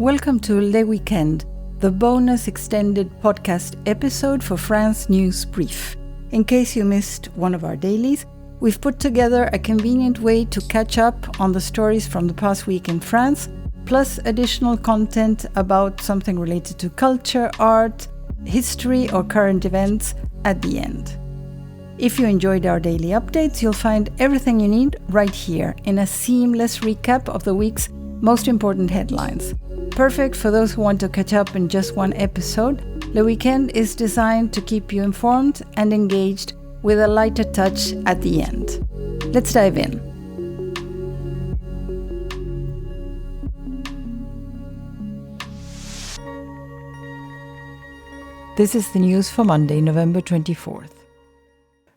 Welcome to Le Weekend, the bonus extended podcast episode for France News Brief. In case you missed one of our dailies, we've put together a convenient way to catch up on the stories from the past week in France, plus additional content about something related to culture, art, history, or current events at the end. If you enjoyed our daily updates, you'll find everything you need right here in a seamless recap of the week's most important headlines. Perfect for those who want to catch up in just one episode, Le Weekend is designed to keep you informed and engaged with a lighter touch at the end. Let's dive in. This is the news for Monday, November 24th.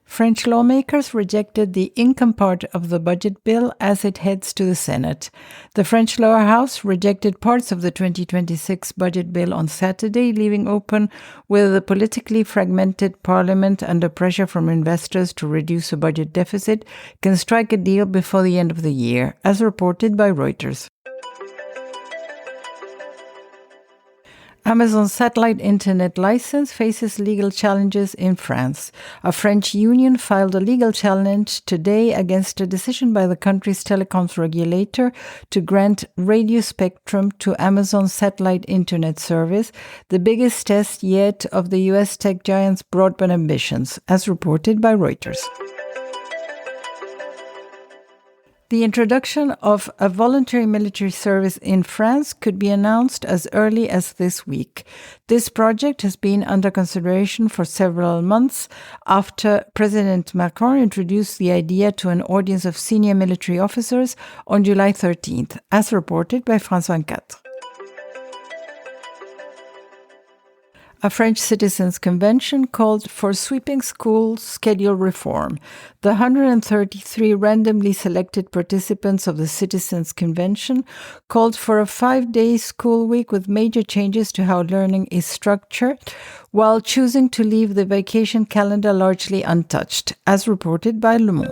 French lawmakers rejected the income part of the budget bill as it heads to the Senate. The French lower house rejected parts of the 2026 budget bill on Saturday, leaving open whether the politically fragmented parliament, under pressure from investors to reduce a budget deficit, can strike a deal before the end of the year, as reported by Reuters. Amazon's satellite internet license faces legal challenges in France. A French union filed a legal challenge today against a decision by the country's telecoms regulator to grant radio spectrum to Amazon's satellite internet service, the biggest test yet of the US tech giant's broadband ambitions, as reported by Reuters. The introduction of a voluntary military service in France could be announced as early as this week. This project has been under consideration for several months after President Macron introduced the idea to an audience of senior military officers on July 13th, as reported by France 24. A French citizens' convention called for sweeping school schedule reform. The 133 randomly selected participants of the citizens' convention called for a 5-day school week with major changes to how learning is structured, while choosing to leave the vacation calendar largely untouched, as reported by Le Monde.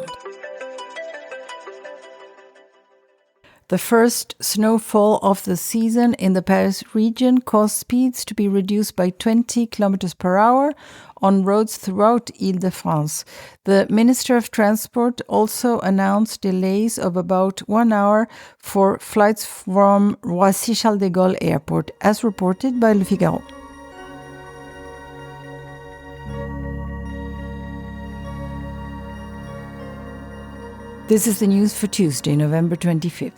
The first snowfall of the season in the Paris region caused speeds to be reduced by 20 km per hour on roads throughout Île-de-France. The Minister of Transport also announced delays of about 1 hour for flights from Roissy-Charles de Gaulle Airport, as reported by Le Figaro. This is the news for Tuesday, November 25th.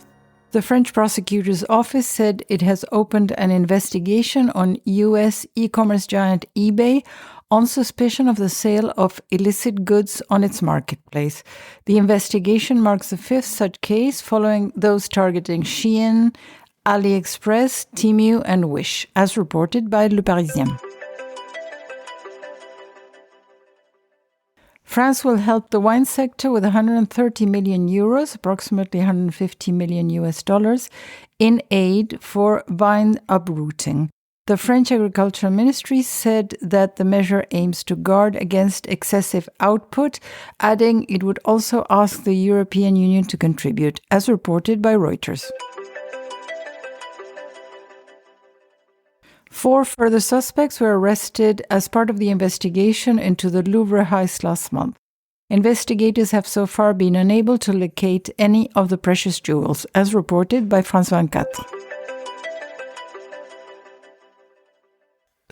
The French prosecutor's office said it has opened an investigation on US e-commerce giant eBay on suspicion of the sale of illicit goods on its marketplace. The investigation marks the fifth such case following those targeting Shein, AliExpress, Temu, and Wish, as reported by Le Parisien. France will help the wine sector with 130 million euros, approximately 150 million US dollars, in aid for vine uprooting. The French Agricultural Ministry said that the measure aims to guard against excessive output, adding it would also ask the European Union to contribute, as reported by Reuters. 4 further suspects were arrested as part of the investigation into the Louvre heist last month. Investigators have so far been unable to locate any of the precious jewels, as reported by France 24.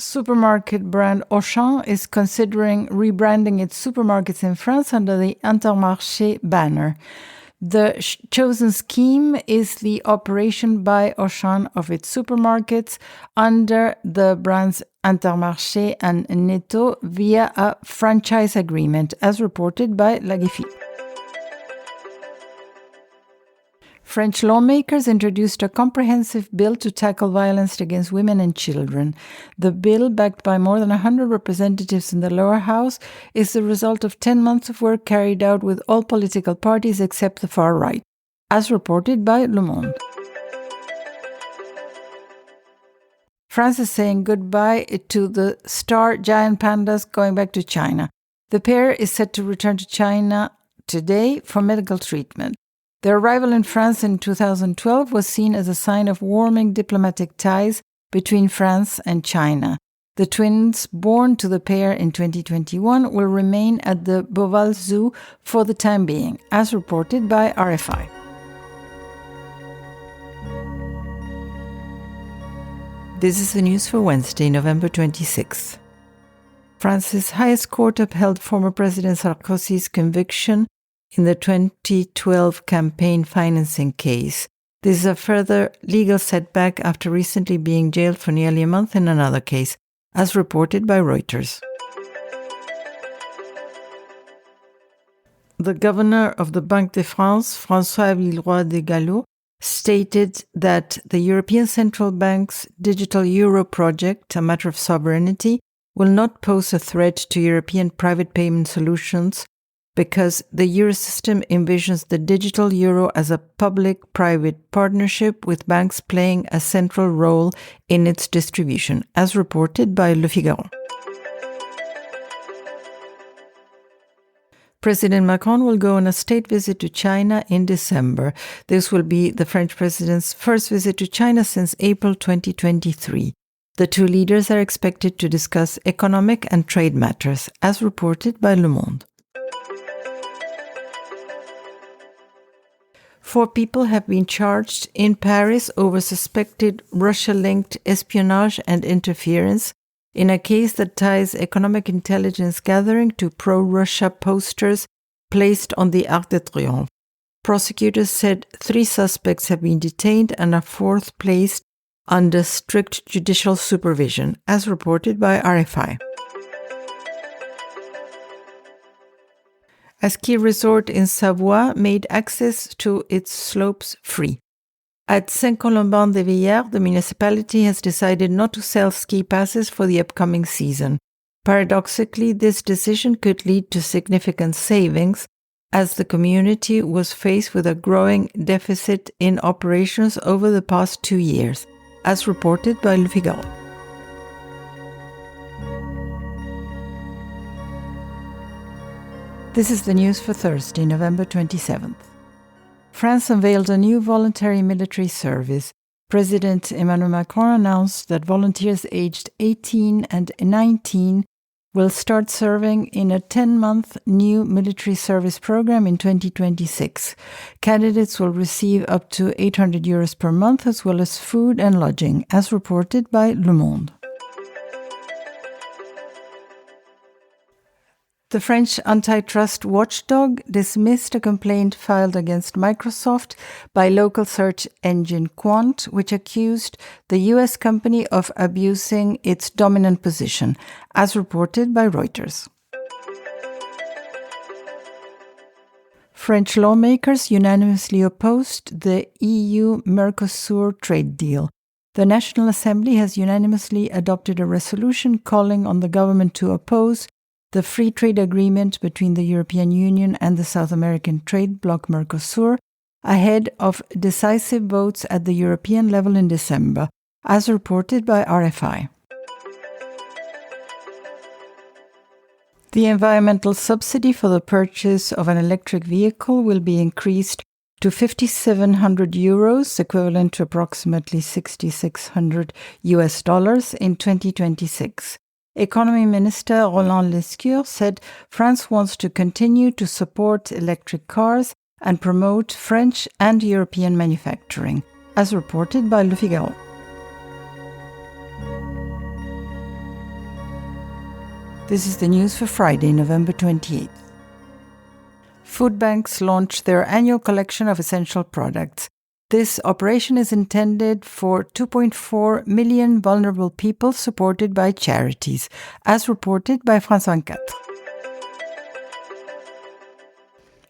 Supermarket brand Auchan is considering rebranding its supermarkets in France under the Intermarché banner. The chosen scheme is the operation by Auchan of its supermarkets under the brands Intermarché and Netto via a franchise agreement, as reported by L'Ageffi. French lawmakers introduced a comprehensive bill to tackle violence against women and children. The bill, backed by more than 100 representatives in the lower house, is the result of 10 months of work carried out with all political parties except the far right, as reported by Le Monde. France is saying goodbye to the star giant pandas going back to China. The pair is set to return to China today for medical treatment. Their arrival in France in 2012 was seen as a sign of warming diplomatic ties between France and China. The twins, born to the pair in 2021, will remain at the Beauval Zoo for the time being, as reported by RFI. This is the news for Wednesday, November 26th. France's highest court upheld former President Sarkozy's conviction in the 2012 campaign financing case. This is a further legal setback after recently being jailed for nearly a month in another case, as reported by Reuters. The governor of the Banque de France, François Villeroy de Galhau, stated that the European Central Bank's digital euro project, a matter of sovereignty, will not pose a threat to European private payment solutions because the Eurosystem envisions the digital euro as a public-private partnership with banks playing a central role in its distribution, as reported by Le Figaro. President Macron will go on a state visit to China in December. This will be the French president's first visit to China since April 2023. The two leaders are expected to discuss economic and trade matters, as reported by Le Monde. 4 people have been charged in Paris over suspected Russia-linked espionage and interference in a case that ties economic intelligence gathering to pro-Russia posters placed on the Arc de Triomphe. Prosecutors said 3 suspects have been detained and a 4th placed under strict judicial supervision, as reported by RFI. A ski resort in Savoie made access to its slopes free. At Saint-Colomban-des-Villiers, the municipality has decided not to sell ski passes for the upcoming season. Paradoxically, this decision could lead to significant savings, as the community was faced with a growing deficit in operations over the past 2 years, as reported by Le Figaro. This is the news for Thursday, November 27th. France unveiled a new voluntary military service. President Emmanuel Macron announced that volunteers aged 18 and 19 will start serving in a 10-month new military service program in 2026. Candidates will receive up to 800 euros per month, as well as food and lodging, as reported by Le Monde. The French antitrust watchdog dismissed a complaint filed against Microsoft by local search engine Qwant, which accused the US company of abusing its dominant position, as reported by Reuters. French lawmakers unanimously opposed the EU-Mercosur trade deal. The National Assembly has unanimously adopted a resolution calling on the government to oppose the free trade agreement between the European Union and the South American trade bloc Mercosur, ahead of decisive votes at the European level in December, as reported by RFI. The environmental subsidy for the purchase of an electric vehicle will be increased to 5,700 euros, equivalent to approximately $6,600 in 2026. Economy Minister Roland Lescure said France wants to continue to support electric cars and promote French and European manufacturing, as reported by Le Figaro. This is the news for Friday, November 28th. Food banks launched their annual collection of essential products. This operation is intended for 2.4 million vulnerable people supported by charities, as reported by France 24.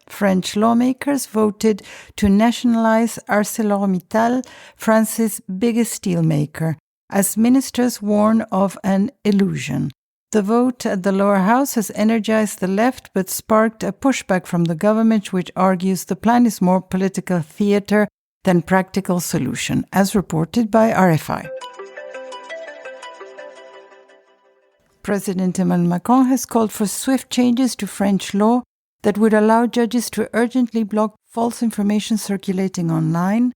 French lawmakers voted to nationalize ArcelorMittal, France's biggest steelmaker, as ministers warn of an illusion. The vote at the lower house has energized the left but sparked a pushback from the government, which argues the plan is more political theater than practical solution, as reported by RFI. President Emmanuel Macron has called for swift changes to French law that would allow judges to urgently block false information circulating online,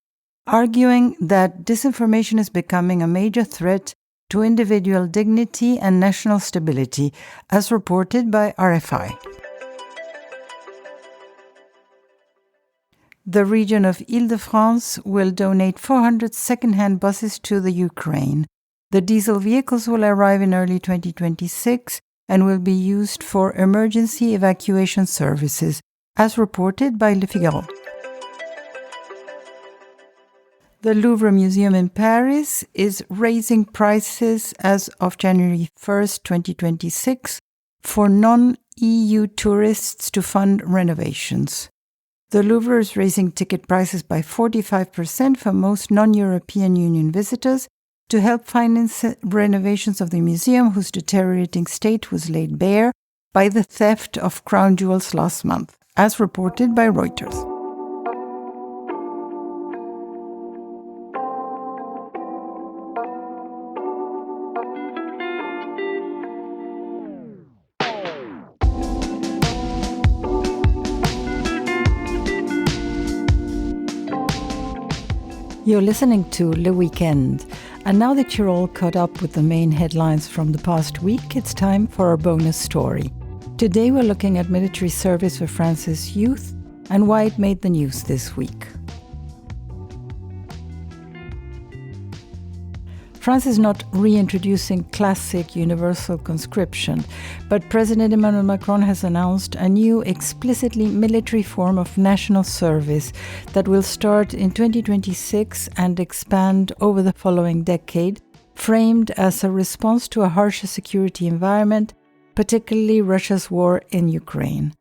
arguing that disinformation is becoming a major threat to individual dignity and national stability, as reported by RFI. The region of Île-de-France will donate 400 second-hand buses to the Ukraine. The diesel vehicles will arrive in early 2026 and will be used for emergency evacuation services, as reported by Le Figaro. The Louvre Museum in Paris is raising prices as of January 1st, 2026, for non-EU tourists to fund renovations. The Louvre is raising ticket prices by 45% for most non-European Union visitors to help finance renovations of the museum, whose deteriorating state was laid bare by the theft of crown jewels last month, as reported by Reuters. You're listening to Le Weekend, and now that you're all caught up with the main headlines from the past week, it's time for our bonus story. Today we're looking at military service for France's youth and why it made the news this week. France is not reintroducing classic universal conscription, but President Emmanuel Macron has announced a new explicitly military form of national service that will start in 2026 and expand over the following decade, framed as a response to a harsher security environment, particularly Russia's war in Ukraine.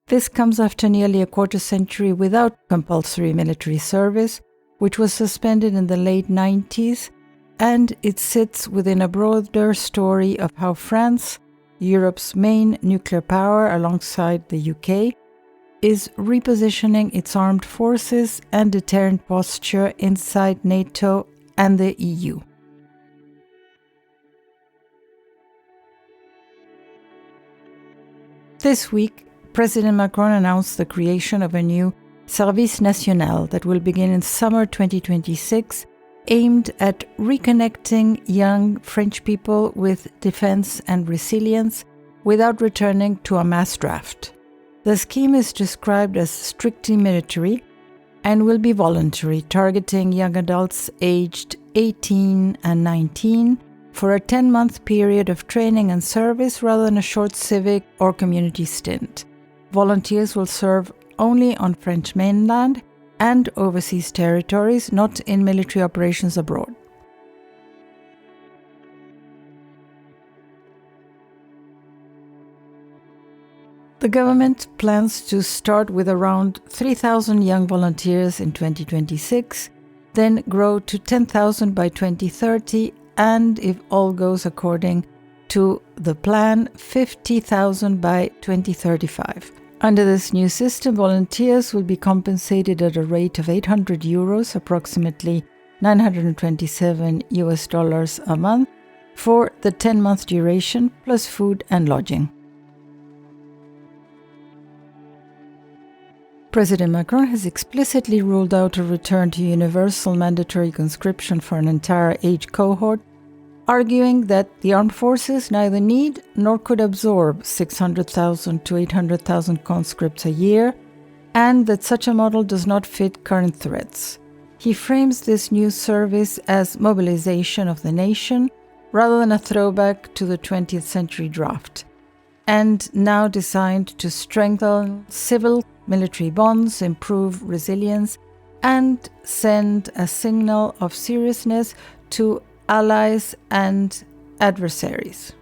This comes after nearly a quarter century without compulsory military service, which was suspended in the late 90s, and it sits within a broader story of how France, Europe's main nuclear power alongside the UK, is repositioning its armed forces and deterrent posture inside NATO and the EU. This week, President Macron announced the creation of a new Service National that will begin in summer 2026, aimed at reconnecting young French people with defense and resilience without returning to a mass draft. The scheme is described as strictly military and will be voluntary, targeting young adults aged 18 and 19 for a 10-month period of training and service rather than a short civic or community stint. Volunteers will serve only on French mainland and overseas territories, not in military operations abroad. The government plans to start with around 3,000 young volunteers in 2026, then grow to 10,000 by 2030, and if all goes according to the plan, 50,000 by 2035. Under this new system, volunteers will be compensated at a rate of €800, approximately $927 a month, for the 10-month duration, plus food and lodging. President Macron has explicitly ruled out a return to universal mandatory conscription for an entire age cohort, arguing that the armed forces neither need nor could absorb 600,000 to 800,000 conscripts a year, and that such a model does not fit current threats. He frames this new service as mobilization of the nation rather than a throwback to the 20th century draft, and now designed to strengthen civil-military bonds, improve resilience, and send a signal of seriousness to allies and adversaries.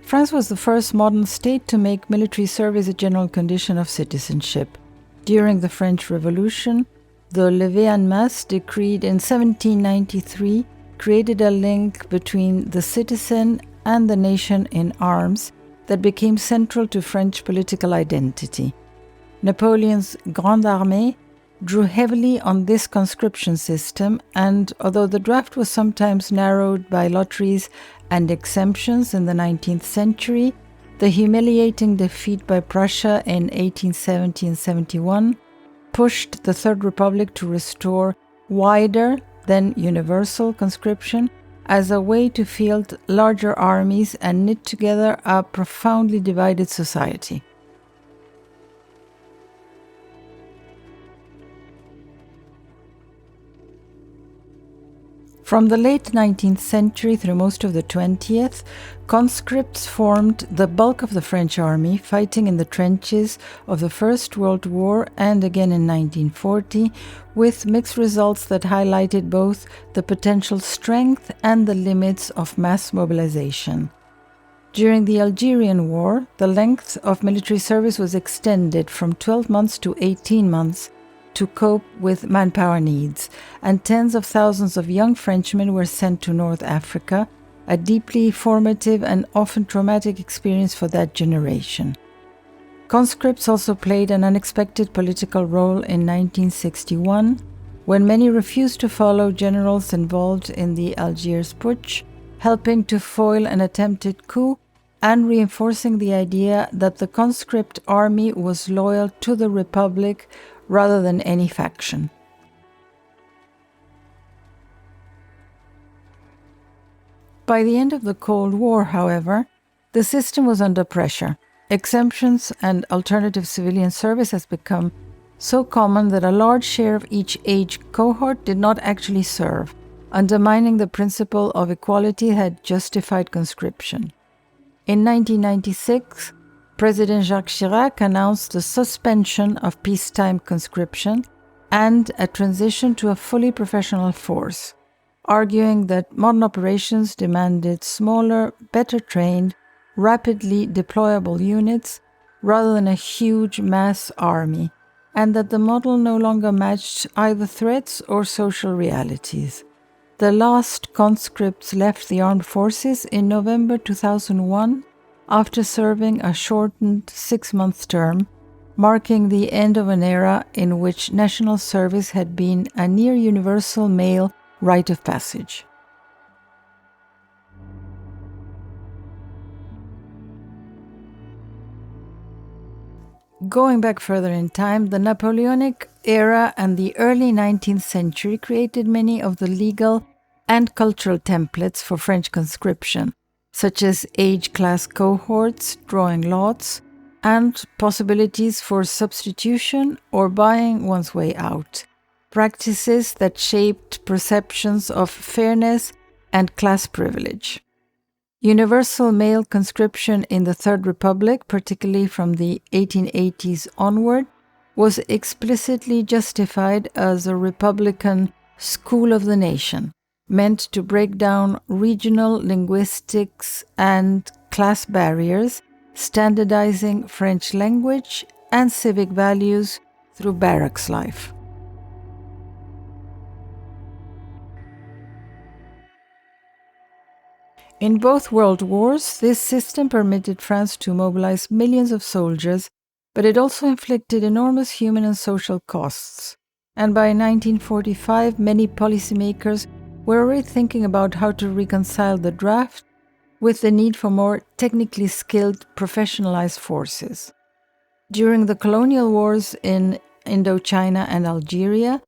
France was the first modern state to make military service a general condition of citizenship. During the French Revolution, the Levée en masse, decreed in 1793, created a link between the citizen and the nation in arms that became central to French political identity. Napoleon's Grande Armée drew heavily on this conscription system, and although the draft was sometimes narrowed by lotteries and exemptions in the 19th century, the humiliating defeat by Prussia in 1870 and 71 pushed the Third Republic to restore wider, then universal, conscription as a way to field larger armies and knit together a profoundly divided society. From the late 19th century through most of the 20th, conscripts formed the bulk of the French army, fighting in the trenches of the First World War and again in 1940, with mixed results that highlighted both the potential strength and the limits of mass mobilization. During the Algerian War, the length of military service was extended from 12 months to 18 months, to cope with manpower needs, and tens of thousands of young Frenchmen were sent to North Africa, a deeply formative and often traumatic experience for that generation. Conscripts also played an unexpected political role in 1961, when many refused to follow generals involved in the Algiers Putsch, helping to foil an attempted coup and reinforcing the idea that the conscript army was loyal to the Republic rather than any faction. By the end of the Cold War, however, the system was under pressure. Exemptions and alternative civilian service has become so common that a large share of each age cohort did not actually serve, undermining the principle of equality that had justified conscription. In 1996, President Jacques Chirac announced the suspension of peacetime conscription and a transition to a fully professional force, arguing that modern operations demanded smaller, better trained, rapidly deployable units rather than a huge mass army, and that the model no longer matched either threats or social realities. The last conscripts left the armed forces in November 2001 after serving a shortened 6-month term, marking the end of an era in which national service had been a near-universal male rite of passage. Going back further in time, the Napoleonic era and the early 19th century created many of the legal and cultural templates for French conscription, such as age-class cohorts, drawing lots, and possibilities for substitution or buying one's way out, practices that shaped perceptions of fairness and class privilege. Universal male conscription in the Third Republic, particularly from the 1880s onward, was explicitly justified as a Republican school of the nation, meant to break down regional linguistics and class barriers, standardizing French language and civic values through barracks life. In both world wars, this system permitted France to mobilize millions of soldiers, but it also inflicted enormous human and social costs. And by 1945, many policymakers were already thinking about how to reconcile the draft with the need for more technically skilled, professionalized forces. During the colonial wars in Indochina and Algeria,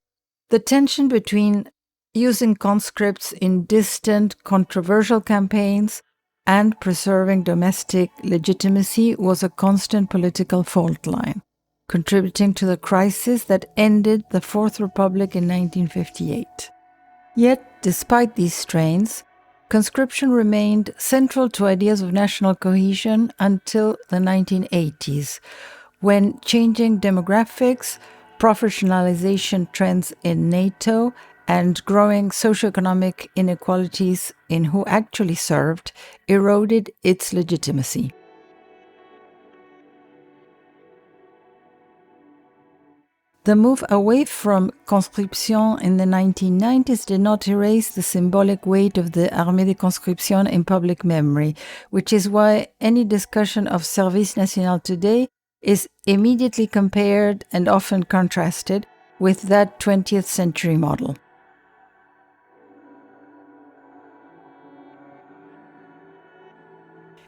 the tension between using conscripts in distant, controversial campaigns and preserving domestic legitimacy was a constant political fault line, contributing to the crisis that ended the Fourth Republic in 1958. Yet, despite these strains, conscription remained central to ideas of national cohesion until the 1980s, when changing demographics, professionalization trends in NATO, and growing socioeconomic inequalities in who actually served eroded its legitimacy. The move away from conscription in the 1990s did not erase the symbolic weight of the Armée de Conscription in public memory, which is why any discussion of Service National today is immediately compared and often contrasted with that 20th century model.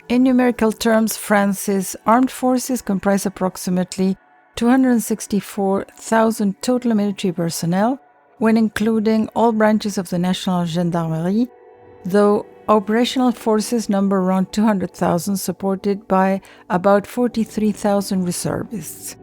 In numerical terms, France's armed forces comprise approximately 264,000 total military personnel, when including all branches of the National Gendarmerie, though operational forces number around 200,000, supported by about 43,000 reservists.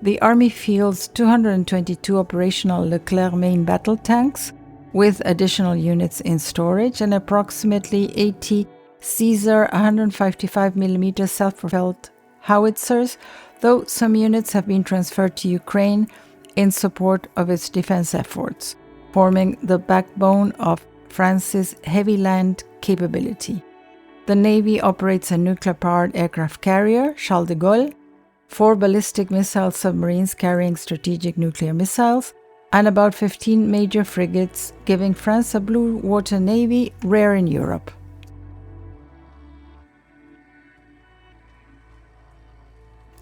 The army fields 222 operational Leclerc main battle tanks, with additional units in storage, and approximately 80 Caesar 155mm self-propelled howitzers, though some units have been transferred to Ukraine in support of its defense efforts, forming the backbone of France's heavy land capability. The Navy operates a nuclear-powered aircraft carrier, Charles de Gaulle, 4 ballistic missile submarines carrying strategic nuclear missiles, and about 15 major frigates, giving France a blue water navy rare in Europe.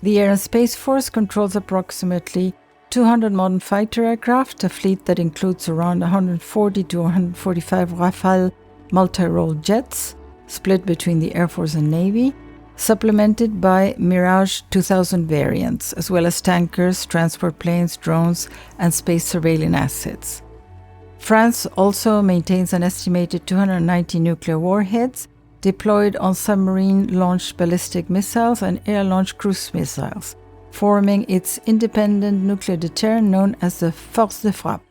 The Air and Space Force controls approximately 200 modern fighter aircraft, a fleet that includes around 140 to 145 Rafale multi-role jets, split between the Air Force and Navy, supplemented by Mirage 2000 variants, as well as tankers, transport planes, drones, and space surveillance assets. France also maintains an estimated 290 nuclear warheads deployed on submarine-launched ballistic missiles and air-launched cruise missiles, forming its independent nuclear deterrent known as the Force de Frappe.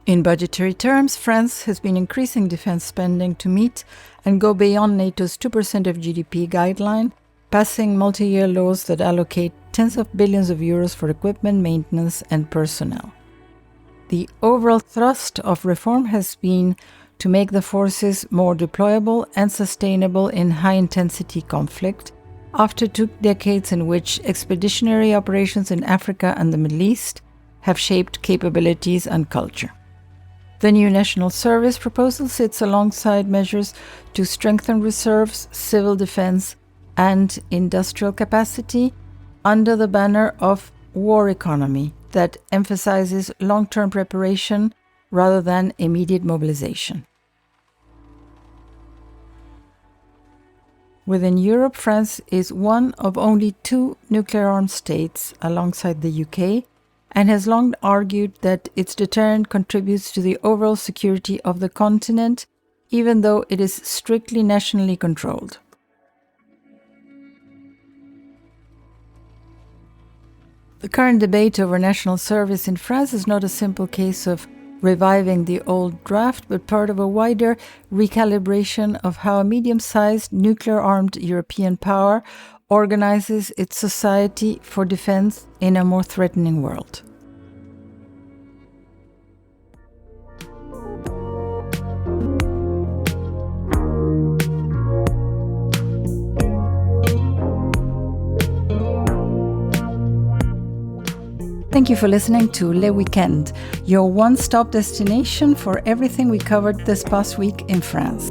In budgetary terms, France has been increasing defense spending to meet and go beyond NATO's 2% of GDP guideline, passing multi-year laws that allocate tens of billions of euros for equipment, maintenance, and personnel. The overall thrust of reform has been to make the forces more deployable and sustainable in high-intensity conflict, after 2 decades in which expeditionary operations in Africa and the Middle East have shaped capabilities and culture. The new national service proposal sits alongside measures to strengthen reserves, civil defense, and industrial capacity under the banner of war economy that emphasizes long-term preparation rather than immediate mobilization. Within Europe, France is one of only 2 nuclear-armed states alongside the UK, and has long argued that its deterrent contributes to the overall security of the continent, even though it is strictly nationally controlled. The current debate over national service in France is not a simple case of reviving the old draft, but part of a wider recalibration of how a medium-sized nuclear-armed European power organizes its society for defense in a more threatening world. Thank you for listening to Le Weekend, your one-stop destination for everything we covered this past week in France.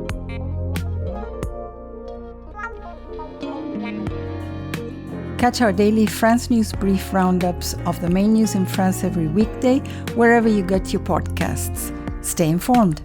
Catch our daily France News Brief roundups of the main news in France every weekday, wherever you get your podcasts. Stay informed.